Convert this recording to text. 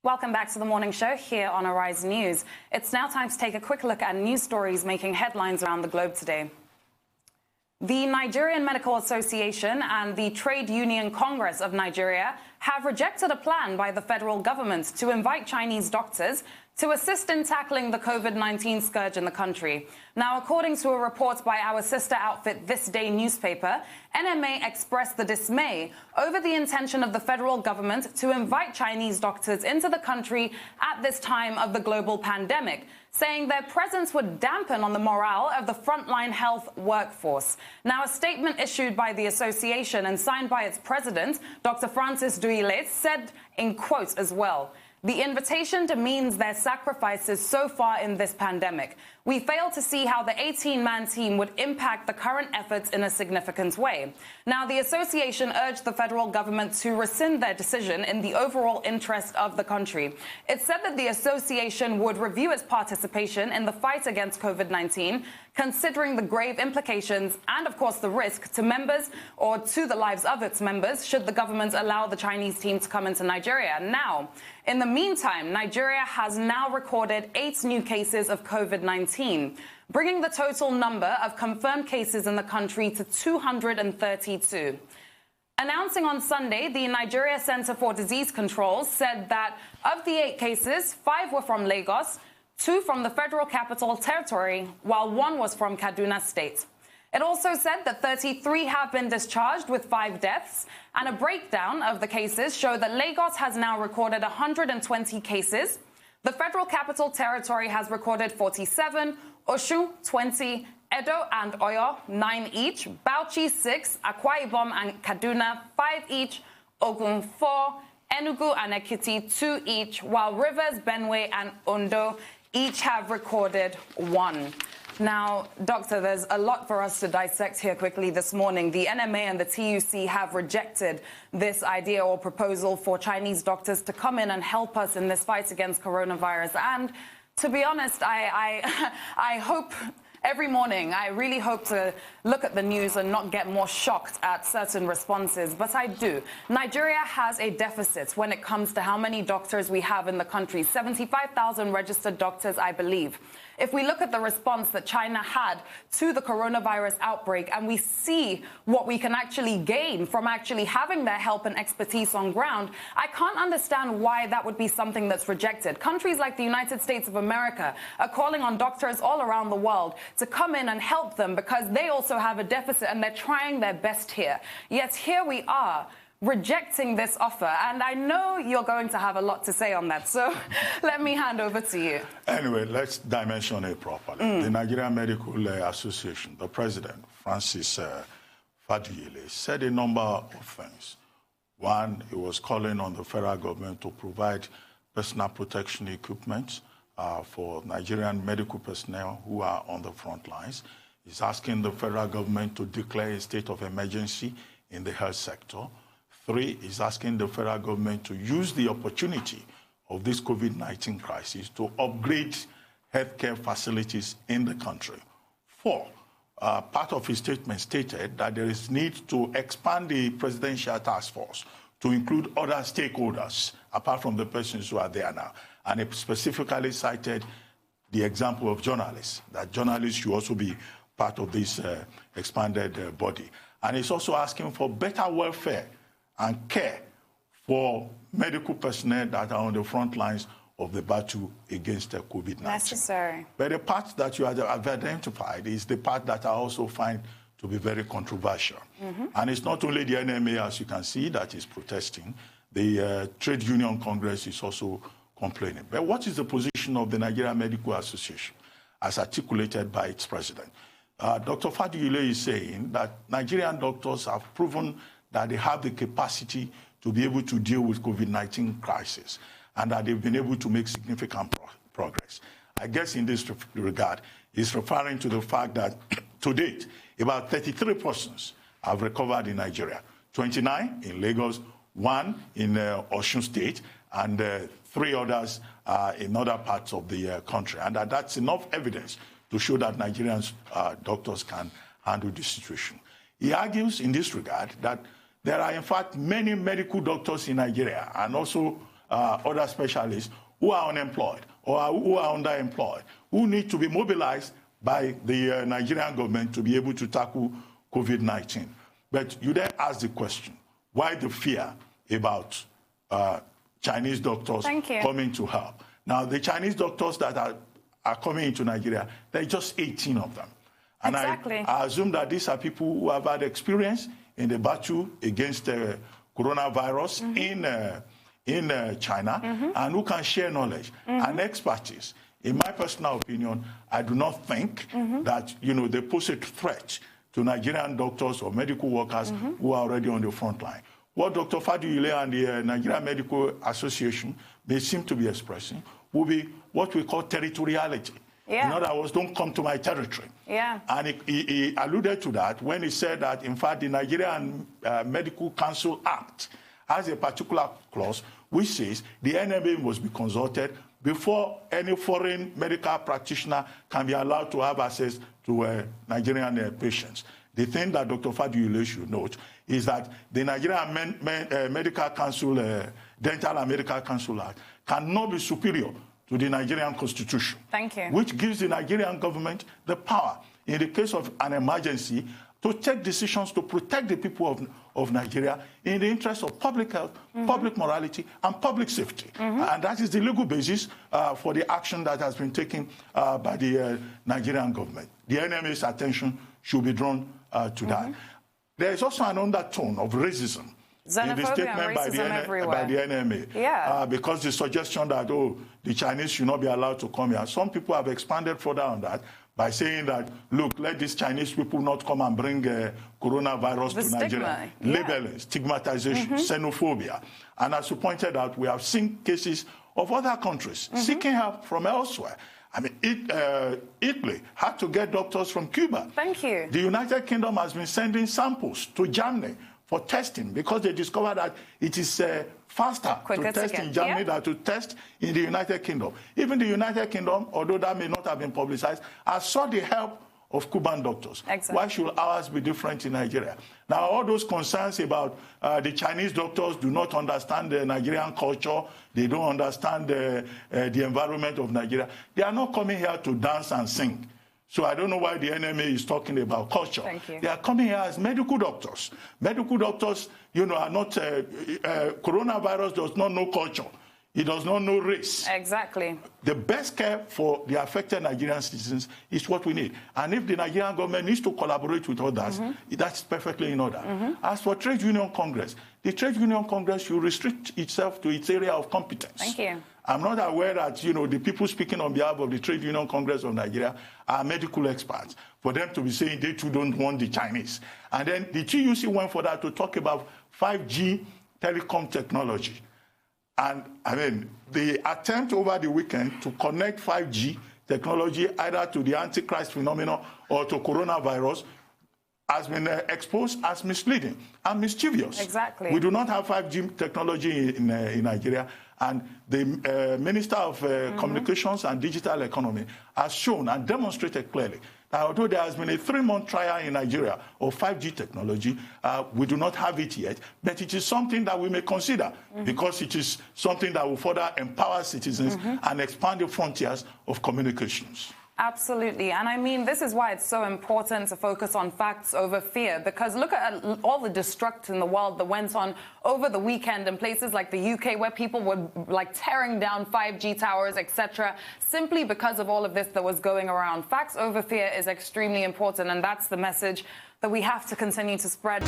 Welcome back to the morning show here on Arise News. It's now time to take a quick look at news stories making headlines around the globe today. The Nigerian Medical Association and the Trade Union Congress of Nigeria have rejected a plan by the federal government to invite Chinese doctors to assist in tackling the COVID-19 scourge in the country. Now, according to a report by our sister outfit This Day newspaper, NMA expressed the dismay over the intention of the federal government to invite Chinese doctors into the country at this time of the global pandemic, saying their presence would dampen on the morale of the frontline health workforce. Now, a statement issued by the association and signed by its president, Dr. Francis Duile, said in quotes as well, "The invitation demeans their sacrifices so far in this pandemic. We fail to see how the 18-man team would impact the current efforts in a significant way." Now, the association urged the federal government to rescind their decision in the overall interest of the country. It said that the association would review its participation in the fight against COVID-19, considering the grave implications and, of course, the risk to members or to the lives of its members should the government allow the Chinese team to come into Nigeria. Now, in the meantime, Nigeria has now recorded 8 new cases of COVID-19, bringing the total number of confirmed cases in the country to 232. Announcing on Sunday, the Nigeria Center for Disease Control said that of the 8 cases, 5 were from Lagos, 2 from the Federal Capital Territory, while 1 was from Kaduna State. It also said that 33 have been discharged with 5 deaths, and a breakdown of the cases showed that Lagos has now recorded 120 cases. The Federal Capital Territory has recorded 47, Osun 20, Edo and Oyo 9 each, Bauchi 6, Akwa Ibom and Kaduna 5 each, Ogun 4, Enugu and Ekiti 2 each, while Rivers, Benue and Ondo each have recorded 1. Now, Doctor, there's a lot for us to dissect here quickly this morning. The NMA and the TUC have rejected this idea or proposal for Chinese doctors to come in and help us in this fight against coronavirus. And to be honest, I hope every morning, I really hope to look at the news and not get more shocked at certain responses, but I do. Nigeria has a deficit when it comes to how many doctors we have in the country, 75,000 registered doctors, I believe. If we look at the response that China had to the coronavirus outbreak and we see what we can actually gain from actually having their help and expertise on ground, I can't understand why that would be something that's rejected. Countries like the United States of America are calling on doctors all around the world to come in and help them because they also have a deficit and they're trying their best here. Yet here we are, rejecting this offer. And I know you're going to have a lot to say on that. So let me hand over to you. Anyway, let's dimension it properly. The Nigerian Medical Association, the president, Francis Faduyele, said a number of things. One, he was calling on the federal government to provide personal protection equipment for Nigerian medical personnel who are on the front lines. He's asking the federal government to declare a state of emergency in the health sector. 3, is asking the federal government to use the opportunity of this COVID-19 crisis to upgrade healthcare facilities in the country. 4, part of his statement stated that there is need to expand the presidential task force to include other stakeholders apart from the persons who are there now. And it specifically cited the example of journalists, that journalists should also be part of this expanded body. And it's also asking for better welfare and care for medical personnel that are on the front lines of the battle against COVID-19. Necessary. But the part that you have identified is the part that I also find to be very controversial. And it's not only the NMA, as you can see, that is protesting. The Trade Union Congress is also complaining. But what is the position of the Nigerian Medical Association, as articulated by its president? Dr. Faduyele is saying that Nigerian doctors have proven that they have the capacity to be able to deal with COVID-19 crisis and that they've been able to make significant progress. I guess in this regard, he's referring to the fact that to date, about 33 persons have recovered in Nigeria, 29 in Lagos, 1 in Osun State, and 3 others in other parts of the country. And that's enough evidence to show that Nigerian doctors can handle the situation. He argues in this regard that there are, in fact, many medical doctors in Nigeria and also other specialists who are unemployed or who are underemployed, who need to be mobilized by the Nigerian government to be able to tackle COVID-19. But you then ask the question, why the fear about Chinese doctors coming to help? Now, the Chinese doctors that are coming into Nigeria, there are just 18 of them. And I assume that these are people who have had experience in the battle against coronavirus in China and who can share knowledge and expertise. In my personal opinion, I do not think that, they pose a threat to Nigerian doctors or medical workers who are already on the front line. What Dr. Faduyile and the Nigerian Medical Association may seem to be expressing will be what we call territoriality. Yeah. In other words, don't come to my territory. Yeah. And he alluded to that when he said that, in fact, the Nigerian Medical Council Act has a particular clause which says the NMA must be consulted before any foreign medical practitioner can be allowed to have access to Nigerian patients. The thing that Dr. Faduyile should note is that the Nigerian Medical Council, Dental and Medical Council Act cannot be superior to the Nigerian Constitution. Thank you. Which gives the Nigerian government the power, in the case of an emergency, to take decisions to protect the people of Nigeria in the interest of public health, public morality, and public safety. And that is the legal basis for the action that has been taken by the Nigerian government. The NMA's attention should be drawn to that. There is also an undertone of racism in the statement by the NMA, because the suggestion that, the Chinese should not be allowed to come here. Some people have expanded further on that by saying that, look, let these Chinese people not come and bring coronavirus to Nigeria. Labeling, stigmatization, xenophobia. And as you pointed out, we have seen cases of other countries seeking help from elsewhere. I mean, Italy had to get doctors from Cuba. Thank you. The United Kingdom has been sending samples to Germany for testing because they discovered that it is faster to test in Germany than to test in the United Kingdom. Even the United Kingdom, although that may not have been publicized, has sought the help of Cuban doctors. Exactly. Why should ours be different in Nigeria? Now, all those concerns about the Chinese doctors do not understand the Nigerian culture, they don't understand the environment of Nigeria. They are not coming here to dance and sing. So I don't know why the NMA is talking about culture. Thank you. They are coming here as medical doctors. Medical doctors, are not, coronavirus does not know culture. It does not know race. Exactly. The best care for the affected Nigerian citizens is what we need. And if the Nigerian government needs to collaborate with others, that's perfectly in order. As for Trade Union Congress, the Trade Union Congress should restrict itself to its area of competence. Thank you. I'm not aware that, the people speaking on behalf of the Trade Union Congress of Nigeria are medical experts. For them to be saying they too don't want the Chinese. And then the TUC went for that to talk about 5G telecom technology. And, I mean, the attempt over the weekend to connect 5G technology either to the Antichrist phenomenon or to coronavirus has been exposed as misleading and mischievous. Exactly. We do not have 5G technology in Nigeria. And the Minister of Communications and Digital Economy has shown and demonstrated clearly that although there has been a 3-month trial in Nigeria of 5G technology, we do not have it yet, but it is something that we may consider because it is something that will further empower citizens and expand the frontiers of communications. Absolutely. And I mean, this is why it's so important to focus on facts over fear, because look at all the destruction in the world that went on over the weekend in places like the UK, where people were like tearing down 5G towers, etc., simply because of all of this that was going around. Facts over fear is extremely important, and that's the message that we have to continue to spread.